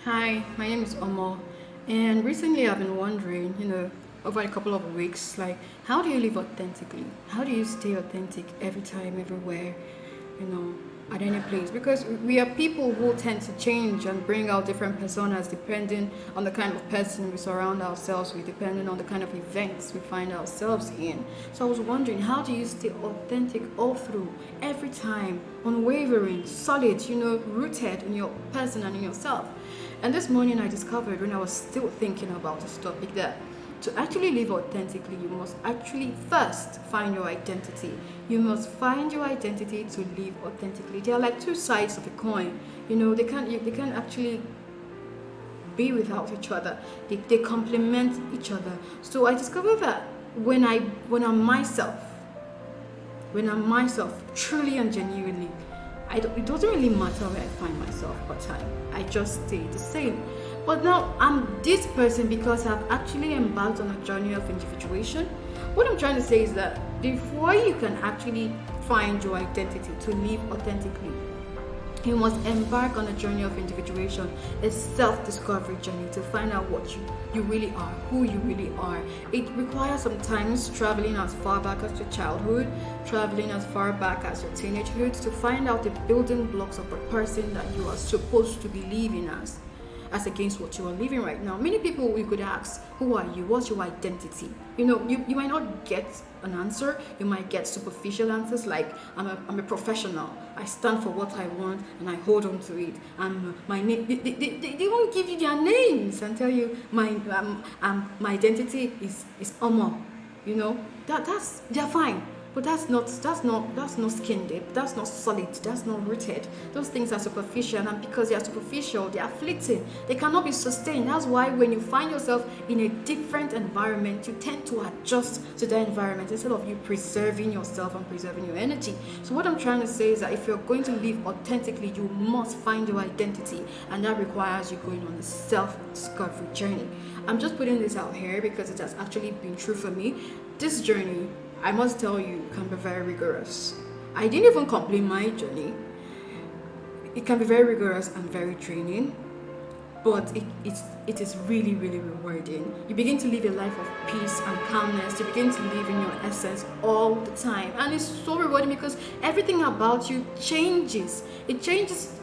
Hi, my name is Omo, and recently I've been wondering, over a couple of weeks, like, how do you live authentically? How do you stay authentic every time, everywhere, you know, at any place? Because we are people who tend to change and bring out different personas depending on the kind of person we surround ourselves with, depending on the kind of events we find ourselves in. So I was wondering, how do you stay authentic all through, every time, unwavering, solid, rooted in your person and in yourself? And this morning I discovered when I was still thinking about this topic that to actually live authentically, you must actually first find your identity. You must find your identity to live authentically. They are like two sides of a coin. They can't actually be without each other. They complement each other. So I discovered that when I'm myself, truly and genuinely, it doesn't really matter where I find myself part time. I just stay the same. But now I'm this person because I've actually embarked on a journey of individuation. What I'm trying to say is that before you can actually find your identity to live authentically, you must embark on a journey of individuation, a self-discovery journey to find out what you really are, who you really are. It requires sometimes traveling as far back as your childhood, traveling as far back as your teenagehood to find out the building blocks of the person that you are supposed to be living as against what you are living right now. Many people we could ask, who are you? What's your identity? You might not get an answer. You might get superficial answers like, I'm a professional. I stand for what I want and I hold on to it. My name, they won't give you their names and tell you my identity is Omo. They're fine. But that's not skin deep. That's not solid. That's not rooted. Those things are superficial, and because they are superficial, they are fleeting. They cannot be sustained. That's why when you find yourself in a different environment, you tend to adjust to that environment instead of you preserving yourself and preserving your energy. So what I'm trying to say is that if you're going to live authentically, you must find your identity, and that requires you going on the self-discovery journey. I'm just putting this out here because it has actually been true for me. This journey, I must tell you, can be very rigorous. I didn't even complete my journey. It can be very rigorous and very draining, but it is really, really rewarding. You begin to live a life of peace and calmness. You begin to live in your essence all the time. And it's so rewarding because everything about you changes. It changes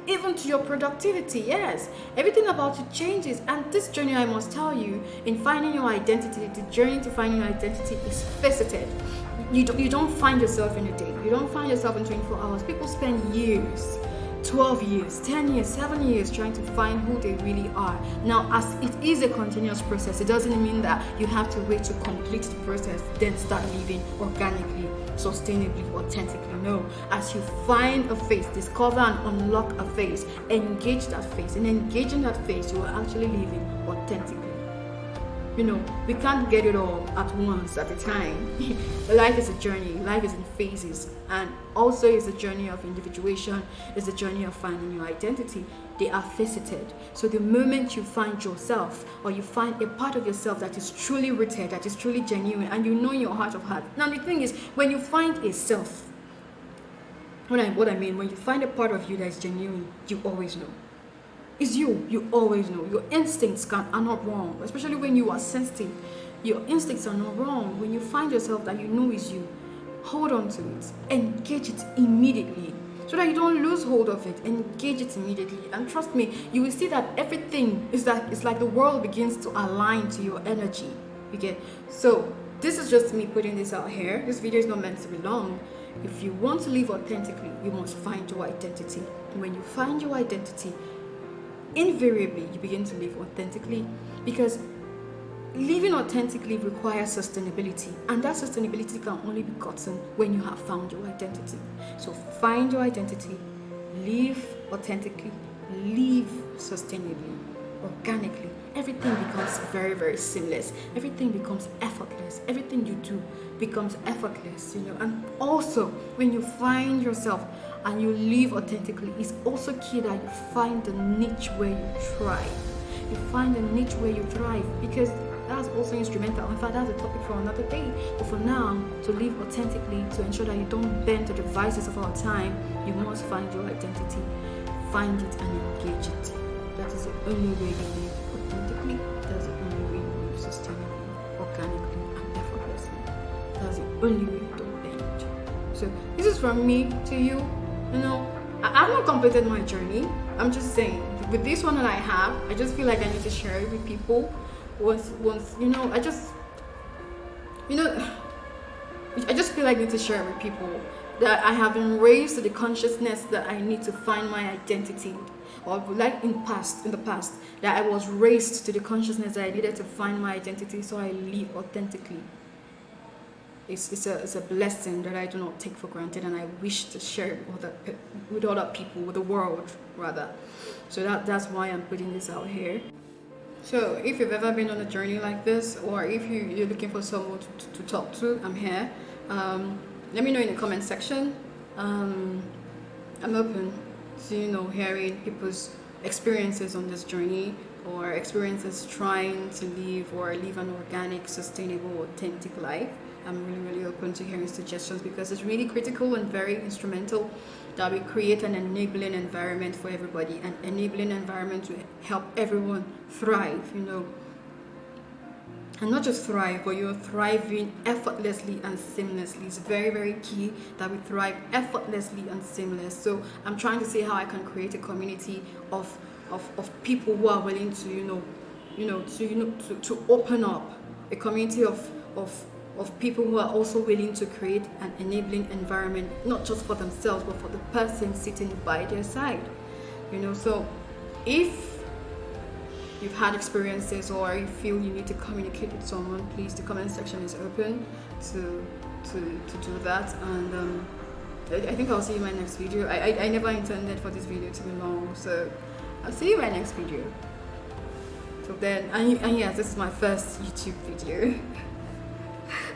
even to your productivity. Yes, everything about you changes, and this journey, I must tell you, in finding your identity, the journey to finding your identity is faceted. You don't find yourself in a day. You don't find yourself in 24 hours. People spend years, 12 years, 10 years, 7 years trying to find who they really are. Now, as it is a continuous process, it doesn't mean that you have to wait to complete the process, then start living organically, sustainably, authentically. No. As you find a phase, discover and unlock a phase, engage that phase. In engaging that phase, you are actually living authentically. We can't get it all at once at a time. Life is a journey. Life is in phases, and also is a journey of individuation. It's a journey of finding your identity. They are faceted. So the moment you find yourself, or you find a part of yourself that is truly rooted, that is truly genuine, and you know in your heart of heart. Now the thing is, when you find a self, what I mean, when you find a part of you that is genuine, you always know. It's you. You always know. Your instincts are not wrong, especially when you are sensitive. Your instincts are not wrong. When you find yourself that you know is you, hold on to it. Engage it immediately so that you don't lose hold of it. Engage it immediately. And trust me, you will see that everything it's like the world begins to align to your energy. You get? So this is just me putting this out here. This video is not meant to be long. If you want to live authentically, you must find your identity. When you find your identity, invariably you begin to live authentically, because living authentically requires sustainability, and that sustainability can only be gotten when you have found your identity. So find your identity, live authentically, live sustainably, organically. Everything becomes very, very seamless. Everything becomes effortless. Everything you do becomes effortless, And also, when you find yourself and you live authentically, it's also key that you find the niche where you thrive. You find the niche where you thrive, because that's also instrumental. In fact, that's a topic for another day. But for now, to live authentically, to ensure that you don't bend to the devices of our time, you must find your identity. Find it and engage it. That is the only way you live authentically. That's the only way you live sustainably, organically, and effortlessly. That's the only way to end. So this is from me to you. You know, I've not completed my journey. I'm just saying, with this one that I have, I just feel like I need to share it with people. Once, you know, I just feel like I need to share it with people that I have been raised to the consciousness that I need to find my identity, or like in the past, that I was raised to the consciousness that I needed to find my identity, so I live authentically. It's a blessing that I do not take for granted, and I wish to share it with other people, with the world rather. So that's why I'm putting this out here. So if you've ever been on a journey like this, or if you're looking for someone to talk to, I'm here. Let me know in the comment section. I'm open to, you know, hearing people's experiences on this journey, or experiences trying to live an organic, sustainable, authentic life. I'm really open to hearing suggestions, because it's really critical and very instrumental that we create an enabling environment for everybody, an enabling environment to help everyone thrive, you know. And not just thrive, but you're thriving effortlessly and seamlessly. It's very key that we thrive effortlessly and seamless. So I'm trying to see how I can create a community of people who are willing to to open up, a community of people who are also willing to create an enabling environment, not just for themselves, but for the person sitting by their side. You know, so if you've had experiences, or you feel you need to communicate with someone, please, the comment section is open to do that. And I think I'll see you in my next video. I never intended for this video to be long, so I'll see you in my next video. So then, and yes, this is my first YouTube video.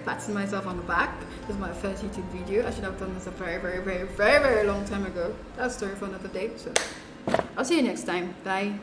Patting myself on the back. This is my first YouTube video. I should have done this a very long time ago. That's a story for another day. So I'll see you next time. Bye.